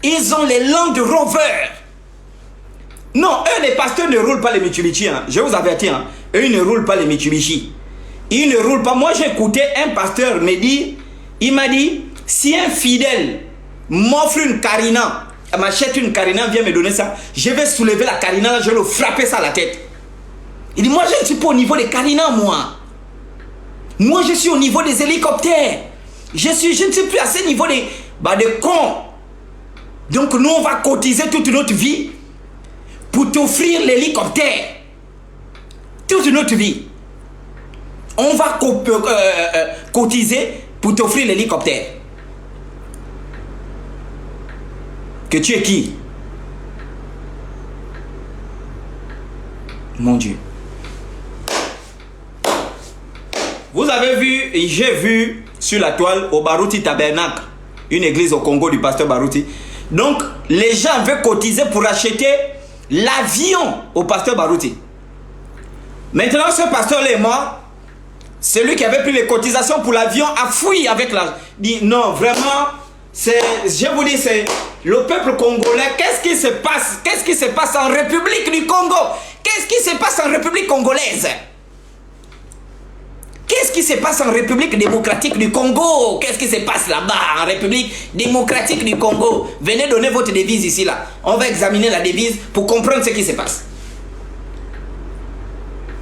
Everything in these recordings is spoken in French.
Ils ont les Land Rover. Non, eux, les pasteurs ne roulent pas les Mitsubishi. Hein. Je vous avertis. Hein. Eux, ils ne roulent pas les Mitsubishi. Ils ne roulent pas. Moi, j'ai écouté un pasteur me dire, il m'a dit, si un fidèle m'offre une Carina, m'achète une Carina, vient me donner ça, je vais soulever la Carina, là, je vais le frapper ça à la tête. Il dit, moi, je ne suis pas au niveau des Carina, moi. Moi, je suis au niveau des hélicoptères. Je ne suis plus à ce niveau des cons. Donc, nous, on va cotiser toute notre vie pour t'offrir l'hélicoptère. Toute notre vie. On va cotiser pour t'offrir l'hélicoptère. Que tu es qui? Mon Dieu. Vous avez vu, j'ai vu sur la toile au Baruti Tabernacle, une église au Congo du pasteur Baruti. Donc, les gens veulent cotiser pour acheter l'avion au pasteur Baruti. Maintenant, ce pasteur-là est mort. Celui qui avait pris les cotisations pour l'avion a fui avec la... Dit non, vraiment, je vous dis, c'est le peuple congolais. Qu'est-ce qui se passe? Qu'est-ce qui se passe en République du Congo? Qu'est-ce qui se passe en République congolaise? Qu'est-ce qui se passe en République démocratique du Congo? Qu'est-ce qui se passe là-bas en République démocratique du Congo? Venez donner votre devise ici, là. On va examiner la devise pour comprendre ce qui se passe.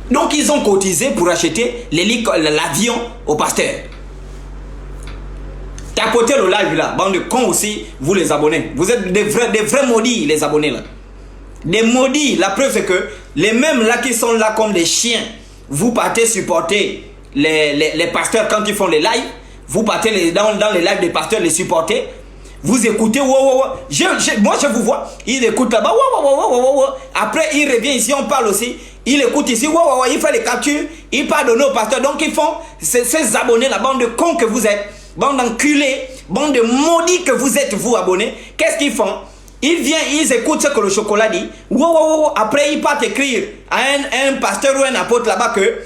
Donc, ils ont cotisé pour acheter l'avion au pasteur. Tapotez le live là, bande de cons aussi, vous les abonnés. Vous êtes des vrais maudits, les abonnés là. Des maudits, la preuve c'est que les mêmes là qui sont là comme des chiens, vous partez supporter les pasteurs quand ils font les lives, vous partez dans les lives des pasteurs les supporter, vous écoutez, moi je vous vois, ils écoutent là-bas, après il revient ici, on parle aussi, il écoute ici, il fait les captures, il parle de nos pasteurs, donc ils font, ces abonnés, la bande de cons que vous êtes, bande d'enculés, bande de maudits que vous êtes, vous abonnés, qu'est-ce qu'ils font? Ils viennent, ils écoutent ce que le chocolat dit, après ils partent écrire à un pasteur ou un apôtre là-bas que,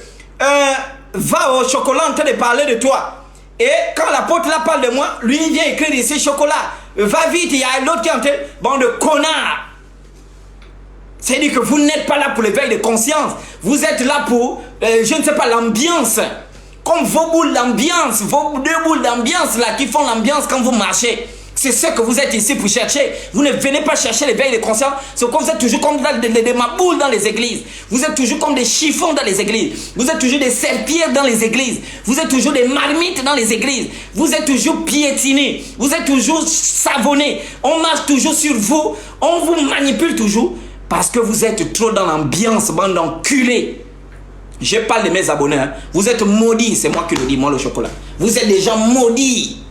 va au chocolat en train de parler de toi. Et quand l'apôtre là parle de moi, lui il vient écrire ici chocolat. Va vite, il y a l'autre qui est en train, bande de connards. C'est-à-dire que vous n'êtes pas là pour l'éveil de conscience. Vous êtes là pour, je ne sais pas, l'ambiance. Comme vos boules d'ambiance, vos deux boules d'ambiance là qui font l'ambiance quand vous marchez. C'est ce que vous êtes ici pour chercher. Vous ne venez pas chercher l'éveil de conscience. C'est comme vous êtes toujours comme des maboules dans les églises. Vous êtes toujours comme des chiffons dans les églises. Vous êtes toujours des serpillères dans les églises. Vous êtes toujours des marmites dans les églises. Vous êtes toujours piétinés. Vous êtes toujours savonnés. On marche toujours sur vous. On vous manipule toujours parce que vous êtes trop dans l'ambiance, bande d'enculés. Je parle de mes abonnés. Hein. Vous êtes maudits. C'est moi qui le dis, moi le chocolat. Vous êtes des gens maudits.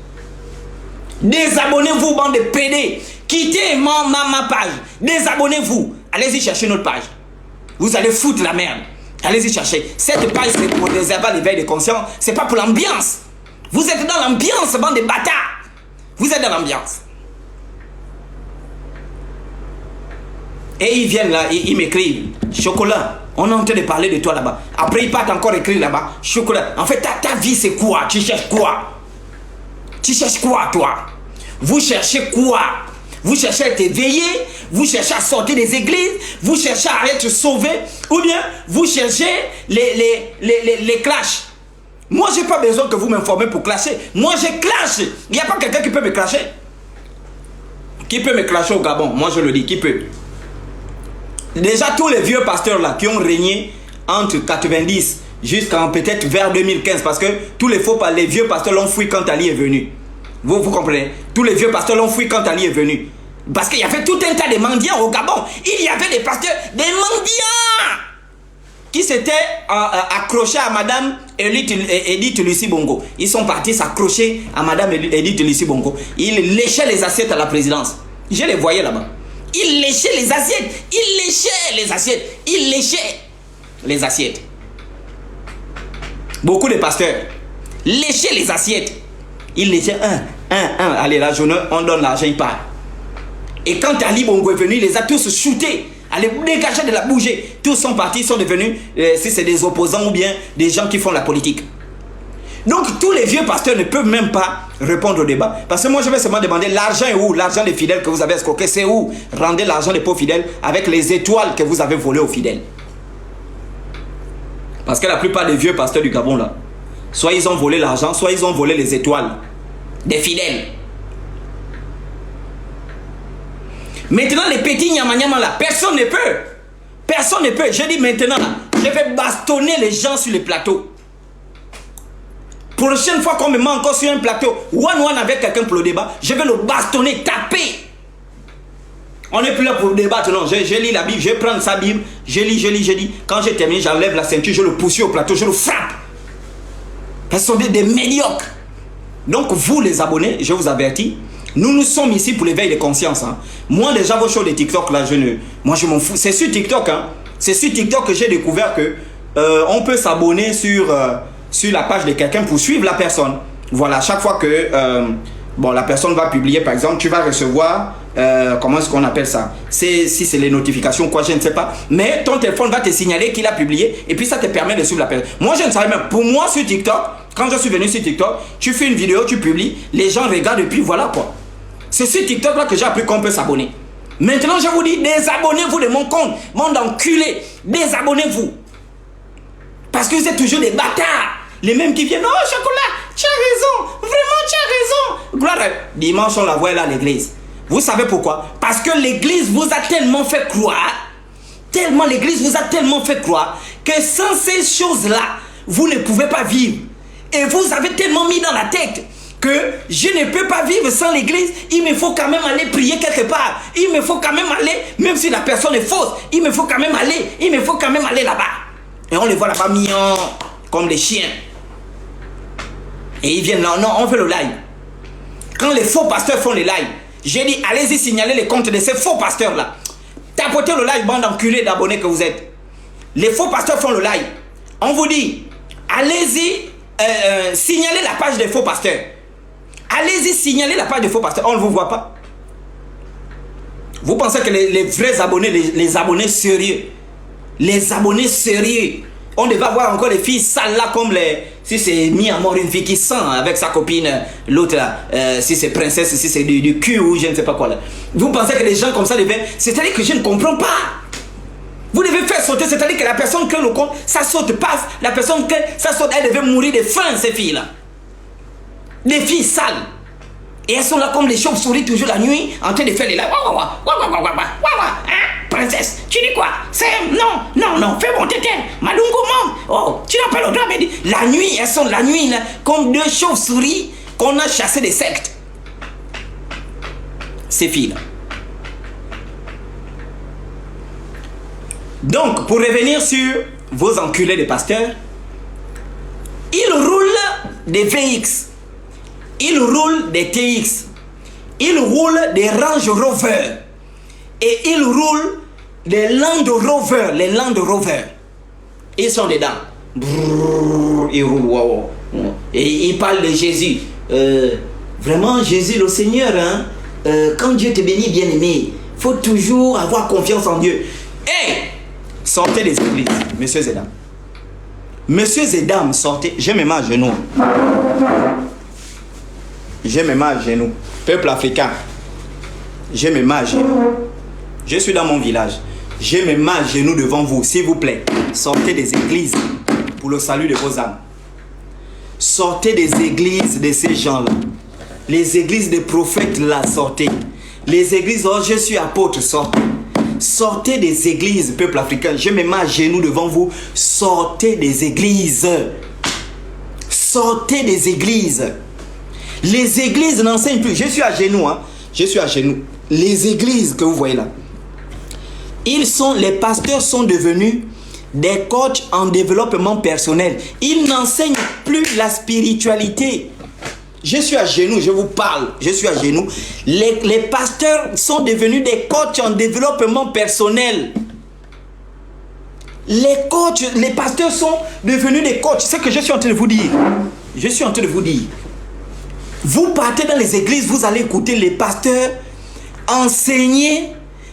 Désabonnez-vous, bande de PD. Quittez ma page. Désabonnez-vous. Allez-y chercher notre page. Vous allez foutre la merde. Allez-y chercher. Cette page, c'est pour réserver l'éveil de conscience. C'est pas pour l'ambiance. Vous êtes dans l'ambiance, bande de bâtards. Vous êtes dans l'ambiance. Et ils viennent là, ils m'écrivent. Chocolat, on est en train de parler de toi là-bas. Après, ils partent encore écrire là-bas. Chocolat, en fait, ta vie, c'est quoi? Tu cherches quoi? Tu cherches quoi, toi? Vous cherchez quoi? Vous cherchez à être éveillé? Vous cherchez à sortir des églises? Vous cherchez à être sauvé? Ou bien vous cherchez les clashs? Moi, je n'ai pas besoin que vous m'informez pour clasher. Moi, je clash. Il n'y a pas quelqu'un qui peut me clasher. Qui peut me clasher au Gabon? Moi, je le dis. Qui peut? Déjà, tous les vieux pasteurs là qui ont régné entre 90 jusqu'en peut-être vers 2015, parce que tous les les vieux pasteurs l'ont fui quand Ali est venu. Vous comprenez? Tous les vieux pasteurs l'ont fui quand Ali est venu. Parce qu'il y avait tout un tas de mendiants au Gabon. Il y avait des pasteurs, des mendiants qui s'étaient accrochés à Madame Edith Lucie Bongo. Ils sont partis s'accrocher à Madame Edith Lucie Bongo. Ils léchaient les assiettes à la présidence. Je les voyais là-bas. Ils léchaient les assiettes. Ils léchaient les assiettes. Ils léchaient les assiettes. Beaucoup de pasteurs léchaient les assiettes. Ils léchaient allez, la journée, on donne l'argent, il part. Et quand Ali Bongo est venu, il les a tous shootés. Allez, dégager de la bouger. Tous sont partis, ils sont devenus, si c'est des opposants ou bien des gens qui font la politique. Donc tous les vieux pasteurs ne peuvent même pas répondre au débat. Parce que moi je vais seulement demander l'argent est où? L'argent des fidèles que vous avez escroqué, c'est où? Rendez l'argent des pauvres fidèles avec les étoiles que vous avez volées aux fidèles. Parce que la plupart des vieux pasteurs du Gabon là, soit ils ont volé l'argent, soit ils ont volé les étoiles des fidèles. Maintenant les petits nyama là, personne ne peut. Personne ne peut. Je dis maintenant là, je vais bastonner les gens sur les plateaux. Prochaine fois qu'on me met encore sur un plateau, one avec quelqu'un pour le débat, je vais le bastonner, taper. On n'est plus là pour débattre, non. Je lis la Bible, je vais prendre sa Bible, je lis. Quand j'ai terminé, j'enlève la ceinture, je le poursuis au plateau, je le frappe. Parce qu'ils sont des médiocres. Donc vous les abonnés, je vous avertis, nous sommes ici pour l'éveil de conscience. Hein. Moi déjà vos shows de TikTok là, moi je m'en fous. C'est sur TikTok, hein. C'est sur TikTok que j'ai découvert que on peut s'abonner sur la page de quelqu'un pour suivre la personne. Voilà, chaque fois que la personne va publier, par exemple, tu vas recevoir, comment est-ce qu'on appelle ça? Si c'est les notifications, quoi, je ne sais pas. Mais ton téléphone va te signaler qu'il a publié et puis ça te permet de suivre la personne. Moi, je ne savais même. Pour moi, sur TikTok, quand je suis venu sur TikTok, tu fais une vidéo, tu publies, les gens regardent et puis voilà quoi. C'est sur TikTok là que j'ai appris qu'on peut s'abonner. Maintenant, je vous dis, désabonnez-vous de mon compte, mon enculé, désabonnez-vous. Parce que vous êtes toujours des bâtards. Les mêmes qui viennent, oh Chocolat, tu as raison, vraiment tu as raison. Gloire, dimanche on la voit là à l'église. Vous savez pourquoi? Parce que l'église vous a tellement fait croire, l'église vous a tellement fait croire que sans ces choses-là, vous ne pouvez pas vivre. Et vous avez tellement mis dans la tête que je ne peux pas vivre sans l'église, il me faut quand même aller prier quelque part. Il me faut quand même aller, même si la personne est fausse, il me faut quand même aller là-bas. Et on les voit là-bas mignons, comme des chiens. Et ils viennent là, non, on fait le live. Quand les faux pasteurs font les lives, j'ai dit, allez-y signaler les comptes de ces faux pasteurs-là. Tapotez le live, bande d'enculés d'abonnés que vous êtes. Les faux pasteurs font le live. On vous dit, allez-y signaler la page des faux pasteurs. Allez-y signaler la page des faux pasteurs. On ne vous voit pas. Vous pensez que les vrais abonnés, les abonnés sérieux, on devait avoir encore les filles sales là comme si c'est mis à mort une fille qui sent avec sa copine, l'autre là, si c'est princesse, si c'est du cul ou je ne sais pas quoi là. Vous pensez que les gens comme ça devaient... C'est-à-dire que je ne comprends pas. Vous devez faire sauter, c'est-à-dire que la personne que le compte, ça saute, passe, la personne que ça saute, elle devait mourir de faim, ces filles là. Des filles sales. Et elles sont là comme les chauves-souris toujours la nuit, en train de faire les lives. Princesse, tu dis quoi? C'est... Non, fais mon tétène. Malungo, maman. Oh, tu n'as pas le droit, mais dis... La nuit, elles sont la nuit, là, comme deux chauves-souris qu'on a chassé des sectes. Ces filles-là. Donc, pour revenir sur vos enculés de pasteurs, ils roulent des VX. Ils roulent des TX. Ils roulent des Range Rover. Et ils roulent des Land Rover. Les Land Rover. Ils sont dedans. Brrr, ils roulent. Wow. Et ils parlent de Jésus. Vraiment, Jésus le Seigneur. Hein? Quand Dieu te bénit, bien-aimé, il faut toujours avoir confiance en Dieu. Hey! Sortez des églises, messieurs et dames. Messieurs et dames, sortez. Je me mets à genoux. Je me mets à genoux. Peuple africain. Je me mets à genoux. Je suis dans mon village. Je me mets à genoux devant vous, s'il vous plaît. Sortez des églises pour le salut de vos âmes. Sortez des églises de ces gens-là. Les églises des prophètes là, sortez. Les églises, oh je suis apôtre, sortez. Sortez des églises, peuple africain. Je me mets à genoux devant vous. Sortez des églises. Sortez des églises. Les églises n'enseignent plus. Je suis à genoux, hein. Je suis à genoux. Les églises que vous voyez là, les pasteurs sont devenus des coachs en développement personnel. Ils n'enseignent plus la spiritualité. Je suis à genoux, je vous parle. Je suis à genoux. Les pasteurs sont devenus des coachs en développement personnel. Les pasteurs sont devenus des coachs. C'est ce que je suis en train de vous dire. Je suis en train de vous dire. Vous partez dans les églises, vous allez écouter les pasteurs enseigner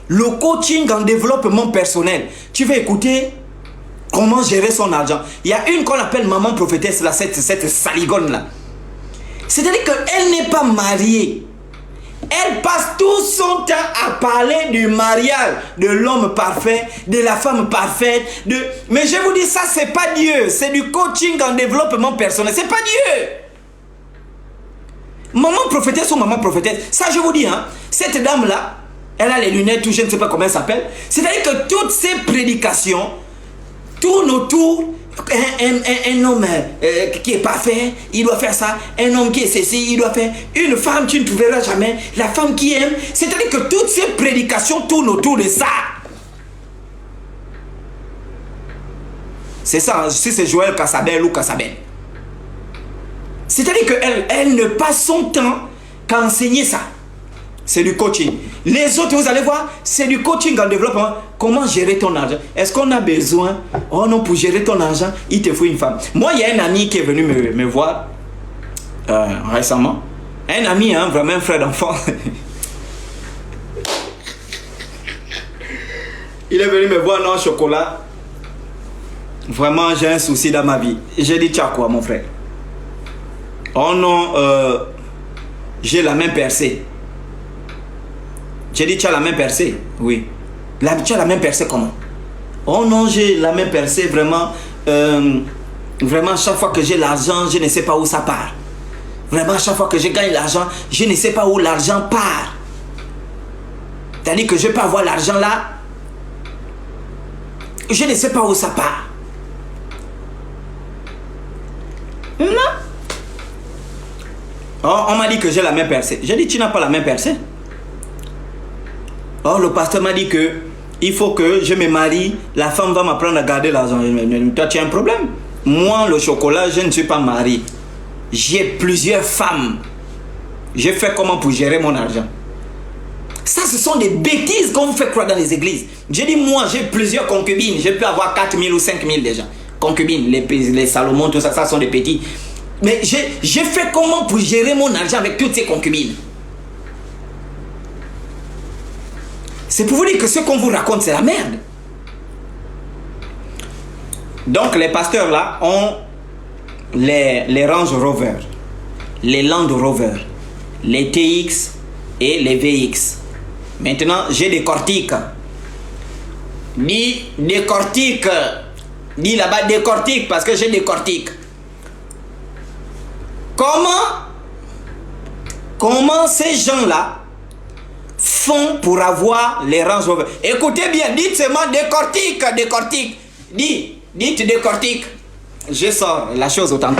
le coaching en développement personnel. Tu vas écouter Comment gérer son argent? Il y a une qu'on appelle maman prophétesse, là, cette saligone-là. C'est-à-dire qu'elle n'est pas mariée. Elle passe tout son temps à parler du mariage, de l'homme parfait, de la femme parfaite. Mais je vous dis, ça, c'est pas Dieu. C'est du coaching en développement personnel. C'est pas Dieu. Maman prophétesse ou maman prophétesse, ça, je vous dis, hein, cette dame-là, elle a les lunettes, ou je ne sais pas comment elle s'appelle. C'est-à-dire que toutes ces prédications tournent autour. Un homme qui est parfait, il doit faire ça. Un homme qui est ceci, il doit faire. Une femme, tu ne trouveras jamais. La femme qui aime. C'est-à-dire que toutes ces prédications tournent autour de ça. C'est ça, si c'est Joël Kassabel ou Kassabel. C'est-à-dire qu'elle ne passe son temps qu'à enseigner ça. C'est du coaching. Les autres, vous allez voir, c'est du coaching en développement. Comment gérer ton argent? Est-ce qu'on a besoin? Oh non, pour gérer ton argent, il te faut une femme. Moi, il y a un ami qui est venu me voir récemment. Un ami, hein, vraiment un frère d'enfant. Il est venu me voir, non, chocolat. Vraiment, j'ai un souci dans ma vie. J'ai dit, tiens quoi, mon frère? Oh non, j'ai la main percée. J'ai dit, tu as la main percée? Oui. Tu as la main percée comment? Oh non, j'ai la main percée vraiment. Vraiment, chaque fois que j'ai l'argent, je ne sais pas où ça part. Vraiment, chaque fois que je gagne l'argent, je ne sais pas où l'argent part. C'est-à-dire que je peux avoir l'argent là. Je ne sais pas où ça part. Non. Oh, on m'a dit que j'ai la main percée. J'ai dit, tu n'as pas la main percée? Oh, le pasteur m'a dit que il faut que je me marie, la femme va m'apprendre à garder l'argent. Toi, tu as un problème. Moi, le chocolat, je ne suis pas marié. J'ai plusieurs femmes. Je fais comment pour gérer mon argent? Ça, ce sont des bêtises qu'on vous fait croire dans les églises. J'ai dit, moi, j'ai plusieurs concubines. Je peux avoir 4 000 ou 5 000 déjà. Concubines, les Salomon, tout ça, ça sont des petits. Mais j'ai fait comment pour gérer mon argent avec toutes ces concubines? C'est pour vous dire que ce qu'on vous raconte, c'est la merde. Donc, les pasteurs là ont les Range Rover, les Land Rover, les TX et les VX. Maintenant, j'ai des cortiques. Dis des cortiques. Dis là-bas des cortiques parce que j'ai des cortiques. Comment ces gens-là font pour avoir les Range Rover? Écoutez bien, dites seulement des cortiques. Dites des cortiques. Je sors la chose autant.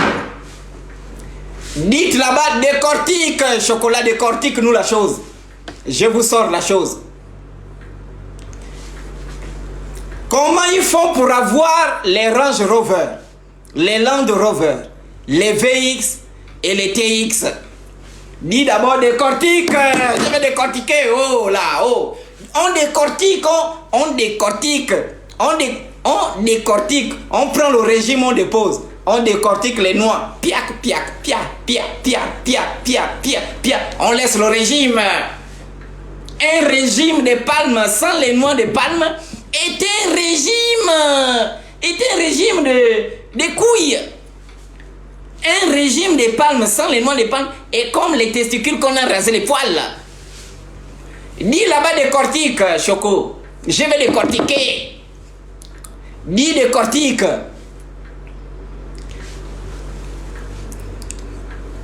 Dites là-bas des cortiques, chocolat des cortiques, nous la chose. Je vous sors la chose. Comment ils font pour avoir les Range Rover, les Land Rover, les VX et les TX? Dis d'abord des cortiques. Je vais décortiquer. Oh là, oh. On décortique. On prend le régime, on dépose. On décortique les noix. Piac, piac, piac, piac, piac, piac, piac, piac, piac. On laisse le régime. Un régime de palme sans les noix de palme est un régime de couilles. Un régime de palme sans les noix de palme est comme les testicules qu'on a rasé les poils. Dis là-bas des cortiques, Choco. Je vais décortiquer. Dis des cortiques.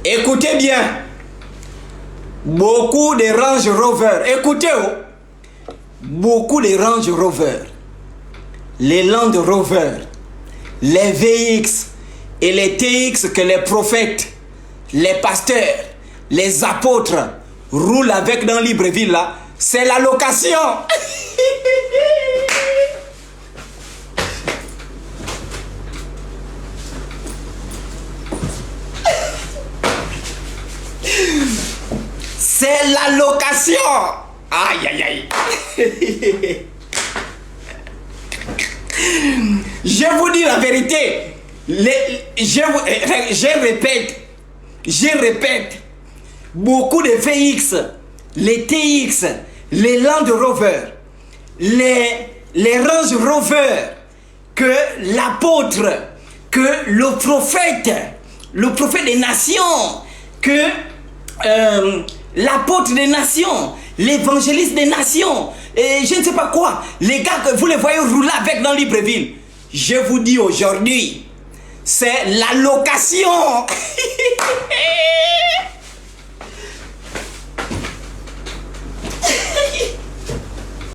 Écoutez bien. Beaucoup de Range Rover. Écoutez, oh. Beaucoup de Range Rover. Les Land Rover. Les VX. Et les TX que les prophètes, les pasteurs, les apôtres roulent avec dans Libreville là, c'est la location. C'est la location. Aïe aïe aïe. Je vous dis la vérité. Je répète, beaucoup de VX, les TX, les Land Rover, les Range Rover que l'apôtre, que le prophète des nations, que l'apôtre des nations, l'évangéliste des nations, et je ne sais pas quoi, les gars que vous les voyez rouler avec dans Libreville, je vous dis aujourd'hui, c'est la location.